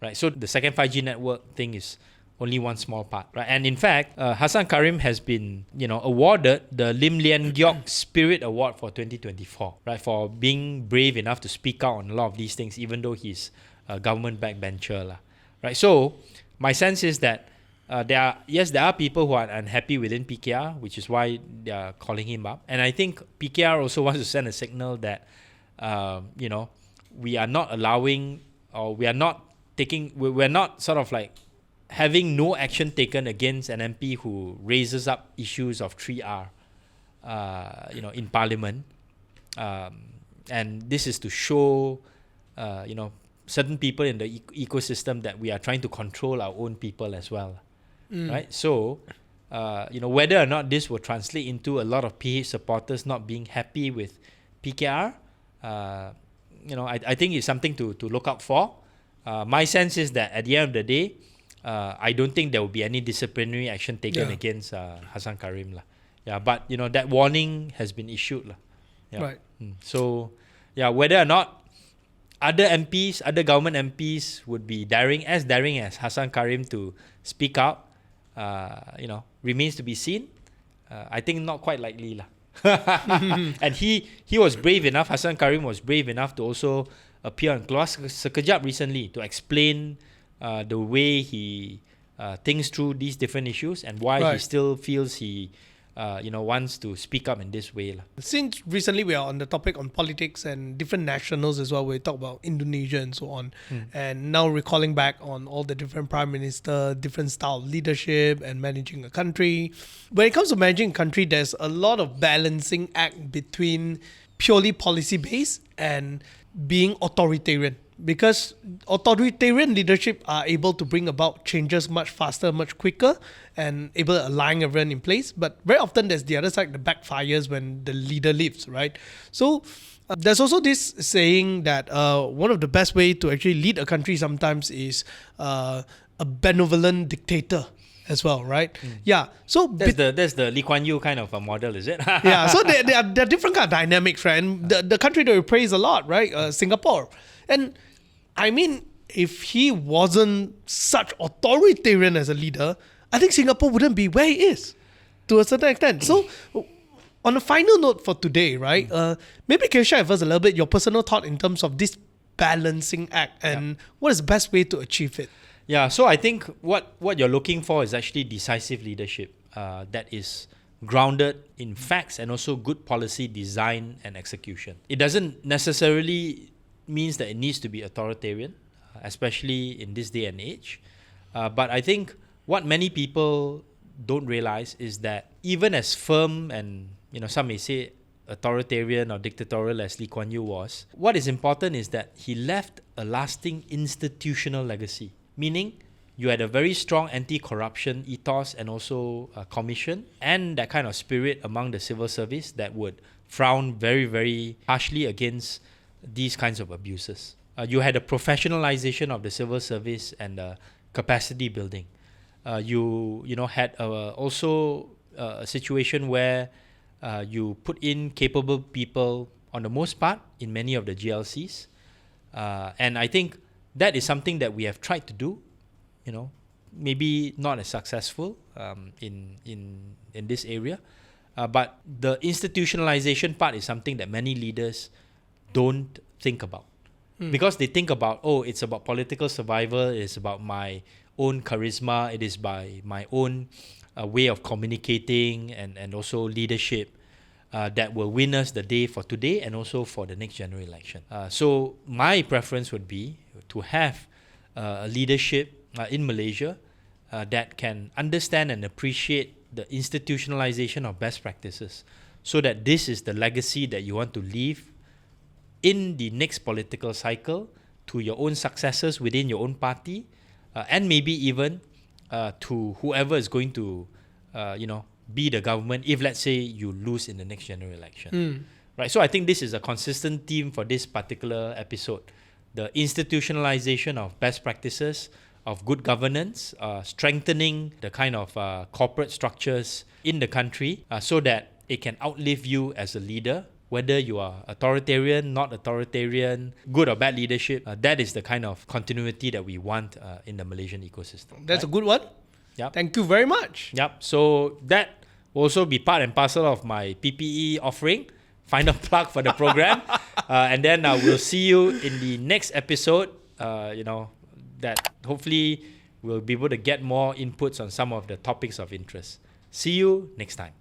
right? So the second 5G network thing is only one small part, right? And in fact, Hassan Karim has been, awarded the Lim Lian Giok Spirit Award for 2024, right? For being brave enough to speak out on a lot of these things, even though he's a government backbencher lah, right? So my sense is that there are people who are unhappy within PKR, which is why they are calling him up. And I think PKR also wants to send a signal that, we are not allowing, or we're not sort of like having no action taken against an MP who raises up issues of 3R, in Parliament. And this is to show, certain people in the ecosystem that we are trying to control our own people as well, right? So, whether or not this will translate into a lot of PH supporters not being happy with PKR, I think it's something to look out for. My sense is that at the end of the day, I don't think there will be any disciplinary action taken against Hassan Karim lah. Yeah, but that warning has been issued lah. Yeah. Right. So, whether or not other government MPs would be daring as Hassan Karim to speak out, remains to be seen. I think not quite likely lah. And he was brave enough, Hassan Karim was brave enough to also appear on Keluar Sekejap recently to explain the way he thinks through these different issues and why he still feels he wants to speak up in this way lah. Since recently we are on the topic on politics and different nationals as well, we talk about Indonesia and so on, and now recalling back on all the different prime minister, different style of leadership and managing a country. When it comes to managing a country, there's a lot of balancing act between purely policy based and being authoritarian. Because authoritarian leadership are able to bring about changes much faster, much quicker, and able to align everyone in place. But very often there's the other side that backfires when the leader leaves, right? So there's also this saying that one of the best way to actually lead a country sometimes is a benevolent dictator as well, right? Yeah. So that's the Lee Kuan Yew kind of a model, is it? Yeah. So there are different kind of dynamics, right? And the country that we praise a lot, right? Singapore. And I mean, if he wasn't such authoritarian as a leader, I think Singapore wouldn't be where it is to a certain extent. So on a final note for today, right? Maybe can you share with us a little bit your personal thought in terms of this balancing act and what is the best way to achieve it? Yeah, so I think what you're looking for is actually decisive leadership that is grounded in facts and also good policy design and execution. It doesn't necessarily means that it needs to be authoritarian. especially in this day and age. But I think what many people don't realize is that even as firm and, some may say authoritarian or dictatorial as Lee Kuan Yew was, what is important is that he left a lasting institutional legacy, meaning you had a very strong anti-corruption ethos and also a commission and that kind of spirit among the civil service that would frown very, very harshly against these kinds of abuses. You had a professionalization of the civil service and capacity building. You had also a situation where you put in capable people on the most part in many of the GLCs. And I think that is something that we have tried to do, maybe not as successful in this area. But the institutionalization part is something that many leaders don't think about. Because they think about, it's about political survival, it's about my own charisma, it is by my own way of communicating and also leadership that will win us the day for today and also for the next general election. So my preference would be to have a leadership in Malaysia that can understand and appreciate the institutionalization of best practices so that this is the legacy that you want to leave in the next political cycle to your own successors within your own party and maybe even to whoever is going to, be the government if, let's say, you lose in the next general election. Right. So I think this is a consistent theme for this particular episode. The institutionalization of best practices, of good governance, strengthening the kind of corporate structures in the country so that it can outlive you as a leader, whether you are authoritarian, not authoritarian, good or bad leadership. That is the kind of continuity that we want in the Malaysian ecosystem. That's a good one. Yep. Thank you very much. Yep. So that will also be part and parcel of my PPE offering. Final plug for the program. And then we'll see you in the next episode, that hopefully we'll be able to get more inputs on some of the topics of interest. See you next time.